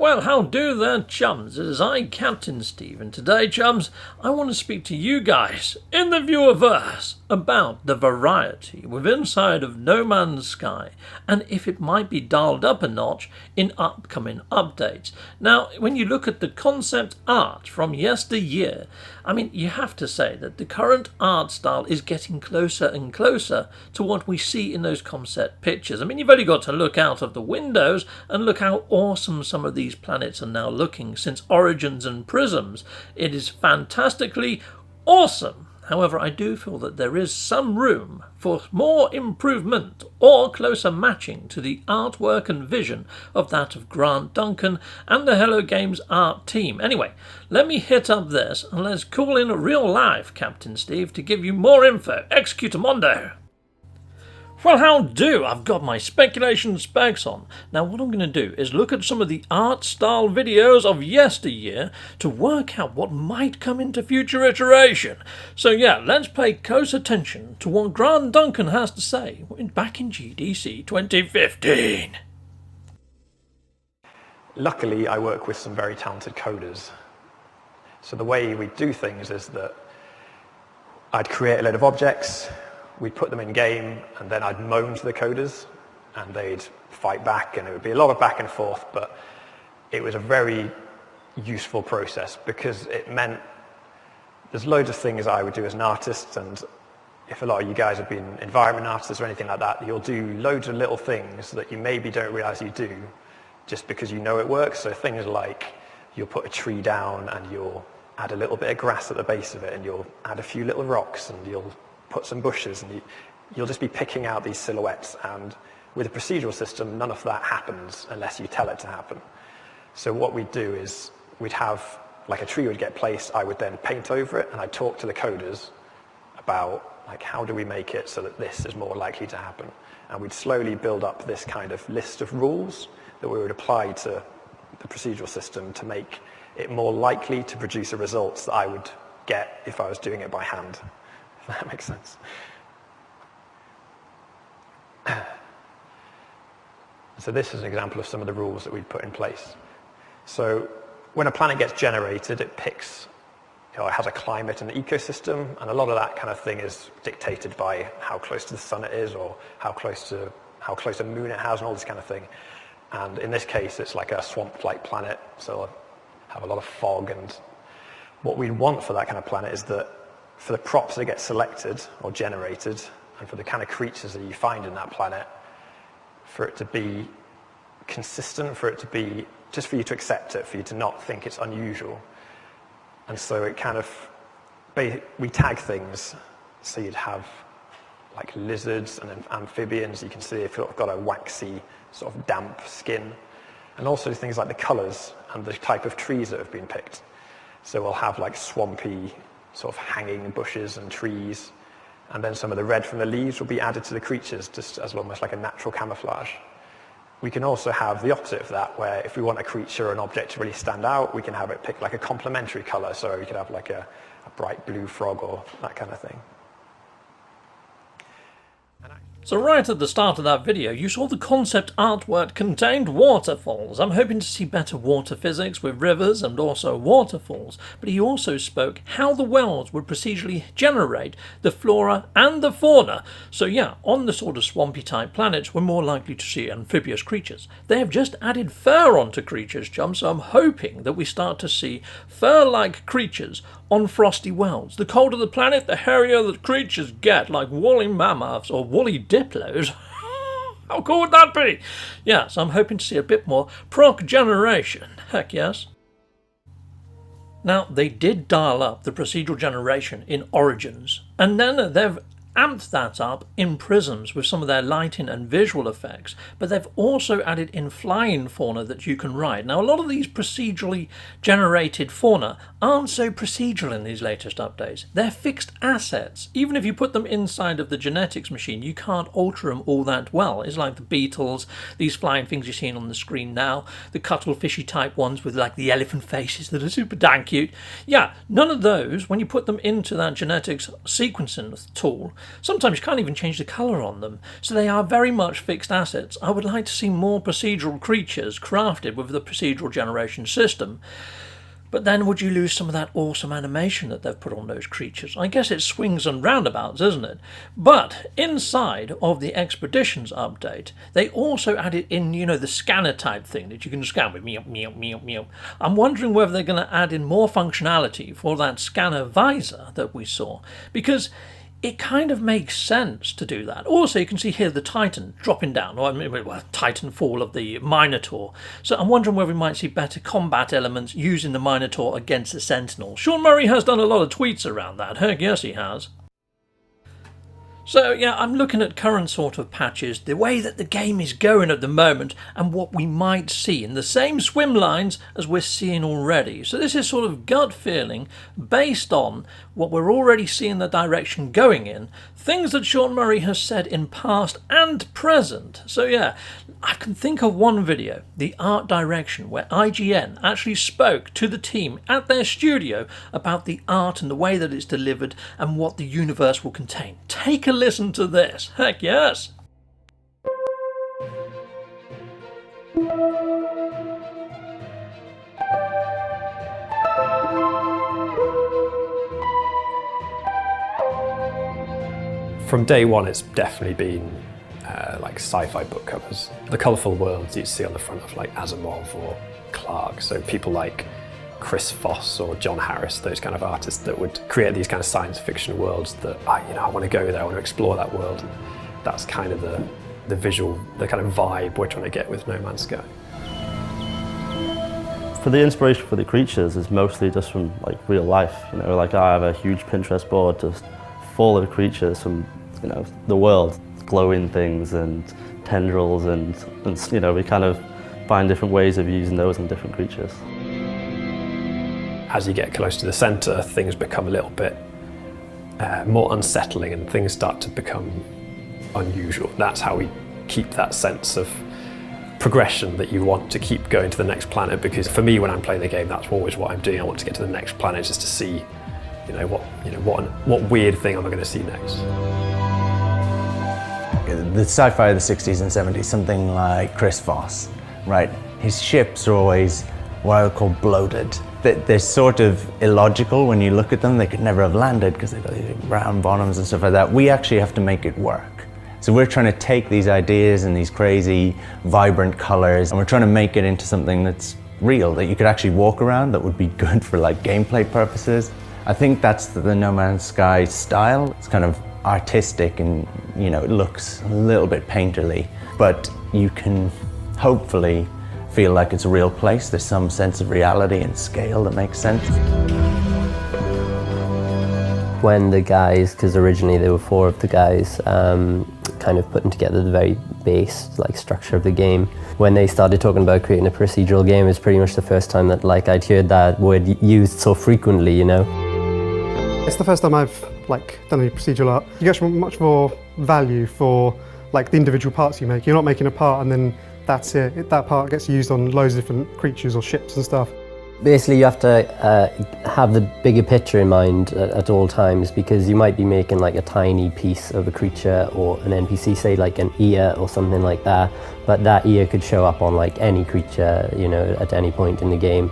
Well, how do there, chums? It is I, Captain Steve, and today, chums, I want to speak to you guys in the viewerverse about the variety within inside of No Man's Sky and if it might be dialed up a notch in upcoming updates. Now, when you look at the concept art from yesteryear, I mean, you have to say that the current art style is getting closer and closer to what we see in those concept pictures. I mean, you've only got to look out of the windows and look how awesome some of these planets are now looking since Origins and Prisms. It is fantastically awesome. However, I do feel that there is some room for more improvement or closer matching to the artwork and vision of that of Grant Duncan and the Hello Games art team. Anyway, let me hit up this and let's call in real life Captain Steve to give you more info. Executamundo! Well, how do? I've got my speculation specs on. Now what I'm going to do is look at some of the art style videos of yesteryear to work out what might come into future iteration. So yeah, let's pay close attention to what Grant Duncan has to say back in GDC 2015. Luckily, I work with some very talented coders. So the way we do things is that I'd create a load of objects, we'd put them in game, and then I'd moan to the coders, and they'd fight back, and it would be a lot of back and forth, but it was a very useful process because it meant there's loads of things I would do as an artist, and if a lot of you guys have been environment artists or anything like that, you'll do loads of little things that you maybe don't realize you do just because you know it works. So things like you'll put a tree down and you'll add a little bit of grass at the base of it, and you'll add a few little rocks, and you'll put some bushes, and you'll just be picking out these silhouettes. And with a procedural system, none of that happens unless you tell it to happen. So what we'd do is we'd have, like, a tree would get placed, I would then paint over it, and I'd talk to the coders about, like, how do we make it so that this is more likely to happen? And we'd slowly build up this kind of list of rules that we would apply to the procedural system to make it more likely to produce the results that I would get if I was doing it by hand. If that makes sense. So this is an example of some of the rules that we've put in place. So when a planet gets generated, it picks, it has a climate and ecosystem, and a lot of that kind of thing is dictated by how close to the sun it is, or how close a moon it has, and all this kind of thing. And in this case, it's like a swamp-like planet, so it'll have a lot of fog. And what we want for that kind of planet is that for the props that get selected or generated, and for the kind of creatures that you find in that planet, for it to be consistent, for it to be, just for you to accept it, for you to not think it's unusual. And so it kind of, we tag things, so you'd have like lizards and amphibians. You can see if you've got a waxy, sort of damp skin, and also things like the colors and the type of trees that have been picked. So we'll have like swampy, sort of hanging bushes and trees, and then some of the red from the leaves will be added to the creatures, just as almost like a natural camouflage. We can also have the opposite of that, where if we want a creature or an object to really stand out, we can have it pick like a complementary color, so we could have like a bright blue frog or that kind of thing. So right at the start of that video, you saw the concept artwork contained waterfalls. I'm hoping to see better water physics with rivers and also waterfalls, but he also spoke how the wells would procedurally generate the flora and the fauna. So yeah, on the sort of swampy type planets, we're more likely to see amphibious creatures. They have just added fur onto creatures, Chum, so I'm hoping that we start to see fur-like creatures on frosty wells. The colder the planet, the hairier the creatures get, like woolly mammoths or woolly diplos. How cool would that be? Yeah, so I'm hoping to see a bit more proc generation. Heck yes. Now, they did dial up the procedural generation in Origins, and then they've amped that up in Prisms with some of their lighting and visual effects, but they've also added in flying fauna that you can ride. Now, a lot of these procedurally generated fauna aren't so procedural in these latest updates. They're fixed assets. Even if you put them inside of the genetics machine, you can't alter them all that well. It's like the beetles, these flying things you're seeing on the screen now, the cuttlefishy type ones with like the elephant faces that are super dang cute. Yeah, none of those, when you put them into that genetics sequencing tool, Sometimes you can't even change the colour on them, so they are very much fixed assets. I would like to see more procedural creatures crafted with the procedural generation system. But then would you lose some of that awesome animation that they've put on those creatures? I guess it swings and roundabouts, isn't it? But inside of the Expeditions update, they also added in, the scanner type thing that you can scan with meow, meow, meow, meow. I'm wondering whether they're going to add in more functionality for that scanner visor that we saw, because it kind of makes sense to do that. Also, you can see here the Titan dropping down, or Titan fall of the Minotaur. So I'm wondering whether we might see better combat elements using the Minotaur against the Sentinel. Sean Murray has done a lot of tweets around that. Heck yes, he has. So yeah, I'm looking at current sort of patches, the way that the game is going at the moment, and what we might see in the same swim lines as we're seeing already. So this is sort of gut feeling based on what we're already seeing the direction going in, things that Sean Murray has said in past and present. So yeah, I can think of one video, the art direction, where IGN actually spoke to the team at their studio about the art and the way that it's delivered and what the universe will contain. Take a listen to this. Heck yes. From day one, it's definitely been like sci-fi book covers. The colourful worlds you see on the front of like Asimov or Clarke. So people like Chris Foss or John Harris, those kind of artists that would create these kind of science fiction worlds that I want to go there, I want to explore that world. And that's kind of the visual, the kind of vibe we're trying to get with No Man's Sky. For the inspiration for the creatures is mostly just from like real life. Like I have a huge Pinterest board just full of creatures from the world, glowing things and tendrils and we kind of find different ways of using those in different creatures. As you get close to the centre, things become a little bit more unsettling and things start to become unusual. That's how we keep that sense of progression that you want to keep going to the next planet, because for me when I'm playing the game, that's always what I'm doing. I want to get to the next planet just to see what weird thing am I going to see next. The sci-fi of the 60s and 70s, something like Chris Foss, right? His ships are always what I would call bloated. They're sort of illogical when you look at them. They could never have landed because they've got these round bottoms and stuff like that. We actually have to make it work. So we're trying to take these ideas and these crazy, vibrant colors, and we're trying to make it into something that's real, that you could actually walk around, that would be good for like gameplay purposes. I think that's the No Man's Sky style. It's kind of artistic and it looks a little bit painterly, but you can hopefully feel like it's a real place. There's some sense of reality and scale that makes sense. When the guys, because originally there were 4 of the guys, kind of putting together the very base structure of the game, when they started talking about creating a procedural game, it was pretty much the first time that I'd heard that word used so frequently, It's the first time I've done any procedural art. You get much more value for the individual parts you make. You're not making a part and then that's it. That part gets used on loads of different creatures or ships and stuff. Basically, you have to have the bigger picture in mind at all times, because you might be making a tiny piece of a creature or an NPC, say an ear or something like that, but that ear could show up on any creature, at any point in the game.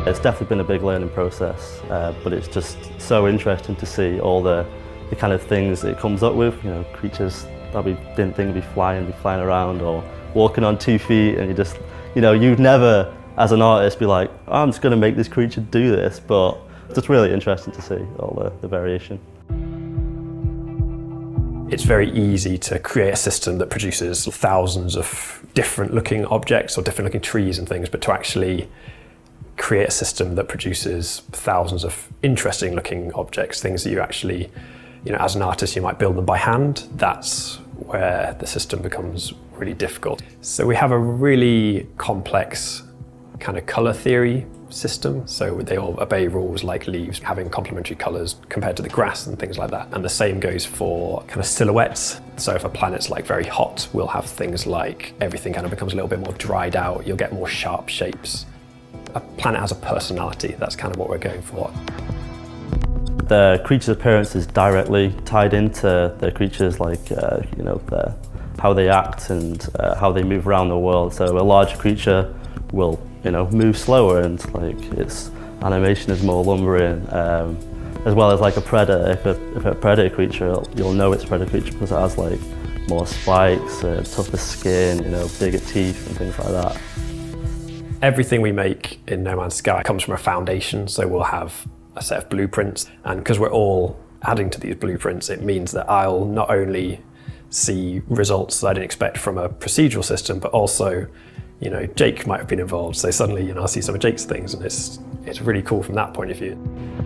It's definitely been a big learning process, but it's just so interesting to see all the kind of things it comes up with, creatures that we didn't think would be flying around or walking on 2 feet, and you just, you'd never, as an artist, be like, oh, I'm just going to make this creature do this, but it's just really interesting to see all the variation. It's very easy to create a system that produces thousands of different looking objects or different looking trees and things, but to actually create a system that produces thousands of interesting looking objects, things that you actually, as an artist, you might build them by hand. That's where the system becomes really difficult. So we have a really complex kind of color theory system. So they all obey rules like leaves having complementary colors compared to the grass and things like that. And the same goes for kind of silhouettes. So if a planet's very hot, we'll have things like everything kind of becomes a little bit more dried out. You'll get more sharp shapes. A planet has a personality. That's kind of what we're going for. the creature's appearance is directly tied into the creatures, like how they act and how they move around the world. So a large creature will move slower, and like its animation is more lumbering, as well as like a predator. If a predator creature, you'll know it's a predator creature because it has like more spikes, tougher skin, bigger teeth and things like that. Everything we make in No Man's Sky comes from a foundation, so we'll have a set of blueprints, and because we're all adding to these blueprints, it means that I'll not only see results that I didn't expect from a procedural system, but also, Jake might have been involved, so suddenly, I'll see some of Jake's things, and it's really cool from that point of view.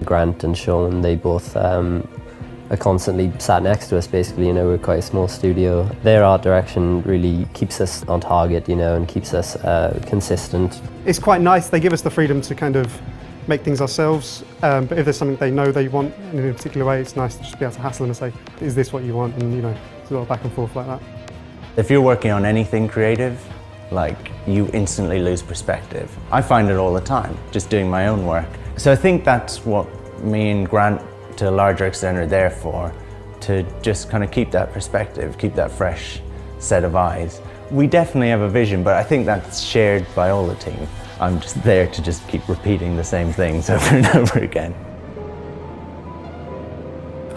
Grant and Sean, they both are constantly sat next to us, basically. We're quite a small studio. Their art direction really keeps us on target, and keeps us consistent. It's quite nice. They give us the freedom to kind of make things ourselves, but if there's something they know they want in a particular way, it's nice to just be able to hassle them and say, is this what you want? And it's a lot of back and forth like that. If you're working on anything creative, like, you instantly lose perspective. I find it all the time, just doing my own work. So I think that's what me and Grant, to a larger extent, are there for, to just kind of keep that perspective, keep that fresh set of eyes. We definitely have a vision, but I think that's shared by all the team. I'm just there to just keep repeating the same things over and over again.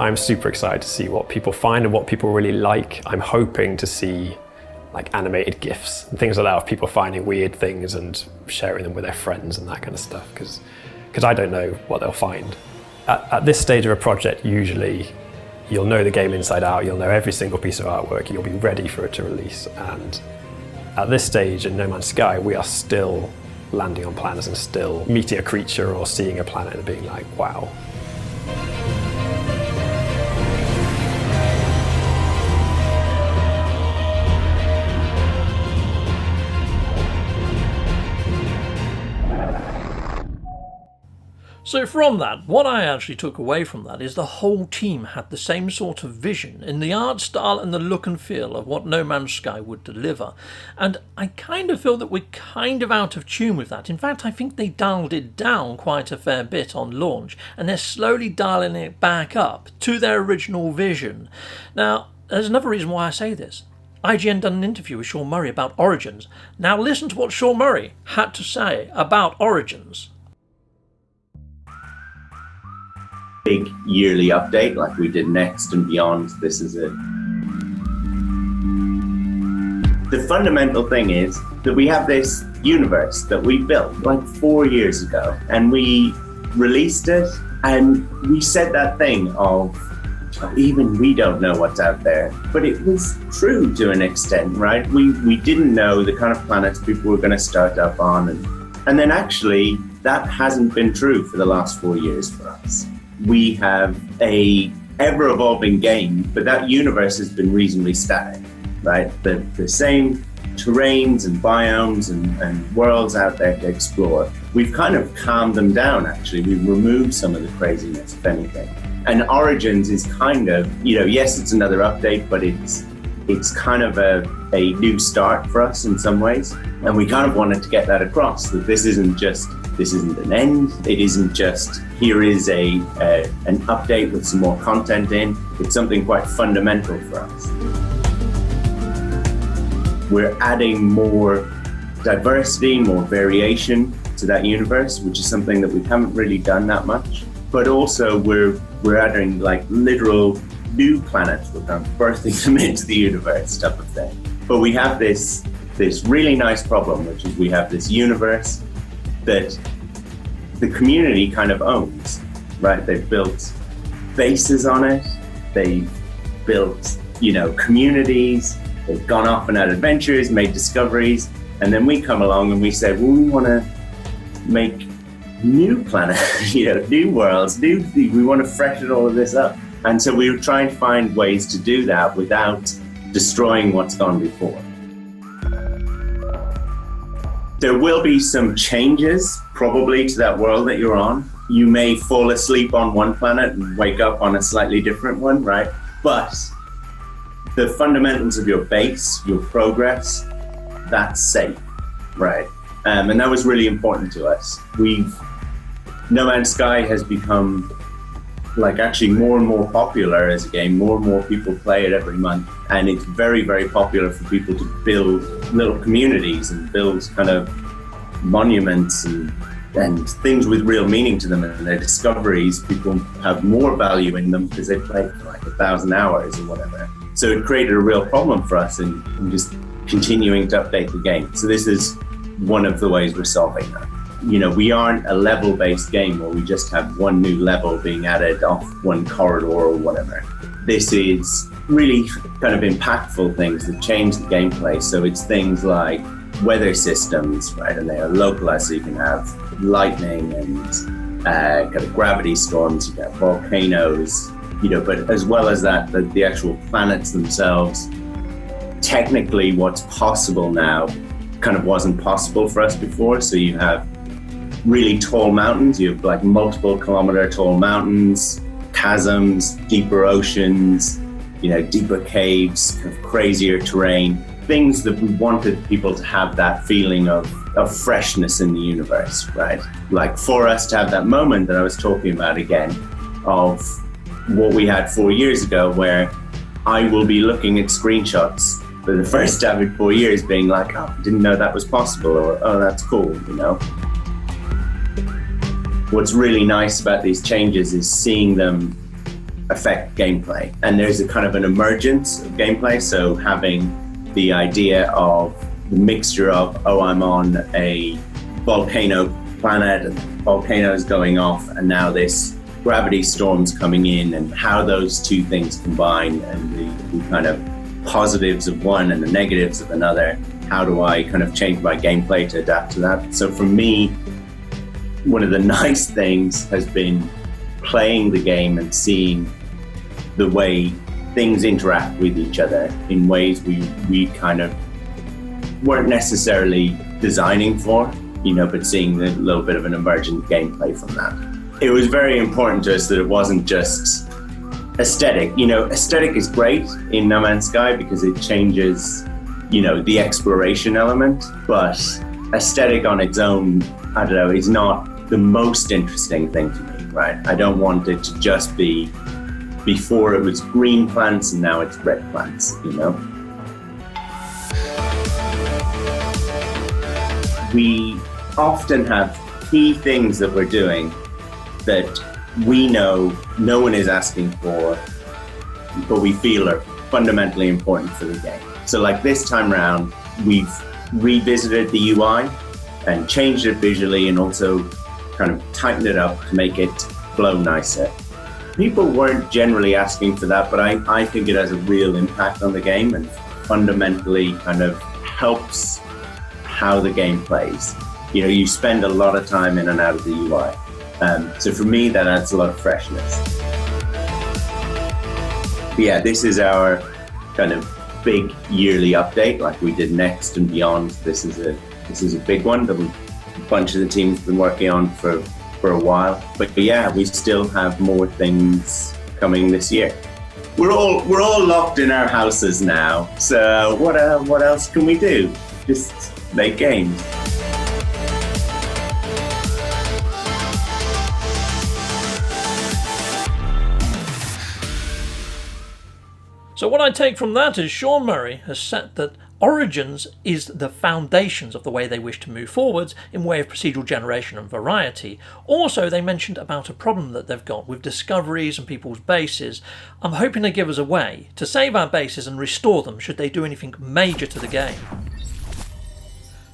I'm super excited to see what people find and what people really like. I'm hoping to see like animated GIFs and things like that of people finding weird things and sharing them with their friends and that kind of stuff, because I don't know what they'll find. At this stage of a project, usually you'll know the game inside out, you'll know every single piece of artwork, you'll be ready for it to release. And at this stage in No Man's Sky, we are still landing on planets and still meeting a creature or seeing a planet and being like, wow. So from that, what I actually took away from that is the whole team had the same sort of vision in the art style and the look and feel of what No Man's Sky would deliver. And I kind of feel that we're kind of out of tune with that. In fact, I think they dialed it down quite a fair bit on launch, and they're slowly dialing it back up to their original vision. Now, there's another reason why I say this. IGN done an interview with Sean Murray about Origins. Now listen to what Sean Murray had to say about Origins. Big yearly update like we did Next and Beyond. This is it. The fundamental thing is that we have this universe that we built like 4 years ago, and we released it, and we said that thing of even we don't know what's out there, but it was true to an extent, right? We didn't know the kind of planets people were going to start up on, and then actually that hasn't been true for the last 4 years for us. We have a ever-evolving game, but that universe has been reasonably static, right? The same terrains and biomes and worlds out there to explore. We've kind of calmed them down, actually. We've removed some of the craziness, if anything. And Origins is kind of, yes, it's another update, but it's kind of a new start for us in some ways. And we kind of wanted to get that across, that this isn't an end. It isn't just, here is an update with some more content in. It's something quite fundamental for us. We're adding more diversity, more variation to that universe, which is something that we haven't really done that much. But also we're adding like literal new planets. We're kind of birthing them into the universe type of thing. But we have this really nice problem, which is we have this universe that the community kind of owns, right? They've built bases on it, they've built, communities, they've gone off and had adventures, made discoveries, and then we come along and we say, well, we want to make new planets, new worlds, we want to freshen all of this up. And so we were trying to find ways to do that without destroying what's gone before. There will be some changes probably to that world that you're on. You may fall asleep on one planet and wake up on a slightly different one, right? But the fundamentals of your base, your progress, that's safe, right? And that was really important to us. No Man's Sky has become like actually more and more popular as a game. More and more people play it every month, and it's very, very popular for people to build little communities and build kind of monuments and things with real meaning to them, and their discoveries. People have more value in them because they played for like 1,000 hours or whatever. So it created a real problem for us in just continuing to update the game. So this is one of the ways we're solving that. You know, we aren't a level-based game where we just have one new level being added off one corridor or whatever. This is really kind of impactful things that change the gameplay. So it's things like weather systems, right? And they are localized, so you can have lightning and kind of gravity storms, you can have volcanoes, you know, but as well as that, the actual planets themselves, technically what's possible now kind of wasn't possible for us before. So you have really tall mountains, you have like multiple kilometer tall mountains, chasms, deeper oceans, you know, deeper caves, kind of crazier terrain, things that we wanted people to have that feeling of freshness in the universe, right? Like for us to have that moment that I was talking about again, of what we had 4 years ago, where I will be looking at screenshots for the first time in 4 years being like, oh, I didn't know that was possible, or oh, that's cool, you know? What's really nice about these changes is seeing them affect gameplay. And there's a kind of an emergence of gameplay. So having the idea of the mixture of, oh, I'm on a volcano planet and volcanoes going off, and now this gravity storms coming in, and how those two things combine, and the kind of positives of one and the negatives of another. How do I kind of change my gameplay to adapt to that? So for me, one of the nice things has been playing the game and seeing the way things interact with each other in ways we kind of weren't necessarily designing for, you know, but seeing a little bit of an emergent gameplay from that. It was very important to us that it wasn't just aesthetic. You know, aesthetic is great in No Man's Sky because it changes, you know, the exploration element, but aesthetic on its own, I don't know, is not the most interesting thing to me, right? I don't want it to just be, before it was green plants and now it's red plants, you know? We often have key things that we're doing that we know no one is asking for, but we feel are fundamentally important for the game. So like this time around, we've revisited the UI and changed it visually, and also kind of tightened it up to make it flow nicer. People weren't generally asking for that, but I think it has a real impact on the game and fundamentally kind of helps how the game plays. You know, you spend a lot of time in and out of the UI. So for me, that adds a lot of freshness. But yeah, this is our kind of big yearly update, like we did Next and Beyond. This is a big one that a bunch of the team's been working on for a while. But yeah, we still have more things coming this year. We're all locked in our houses now. So what else can we do? Just make games. So what I take from that is Sean Murray has set that Origins is the foundations of the way they wish to move forwards in way of procedural generation and variety. Also, they mentioned about a problem that they've got with discoveries and people's bases. I'm hoping they give us a way to save our bases and restore them should they do anything major to the game.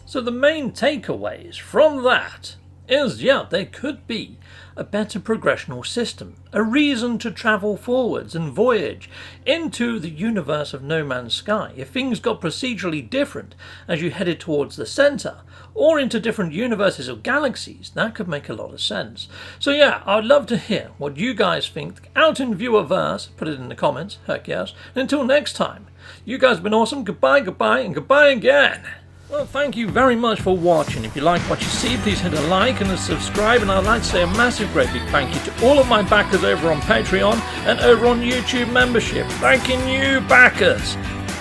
So the main takeaways from that is, yeah, there could be a better progressional system, a reason to travel forwards and voyage into the universe of No Man's Sky. If things got procedurally different as you headed towards the centre, or into different universes or galaxies, that could make a lot of sense. So yeah, I'd love to hear what you guys think out in Viewerverse. Put it in the comments, heck yes. And until next time, you guys have been awesome. Goodbye, goodbye, and goodbye again. Well, thank you very much for watching. If you like what you see, please hit a like and a subscribe, and I'd like to say a massive great big thank you to all of my backers over on Patreon and over on YouTube membership. Thanking you, backers!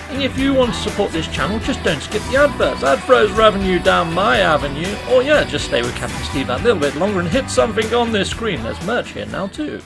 And if you want to support this channel, just don't skip the adverts. That throws revenue down my avenue. Or yeah, just stay with Captain Steve that little bit longer and hit something on this screen. There's merch here now too.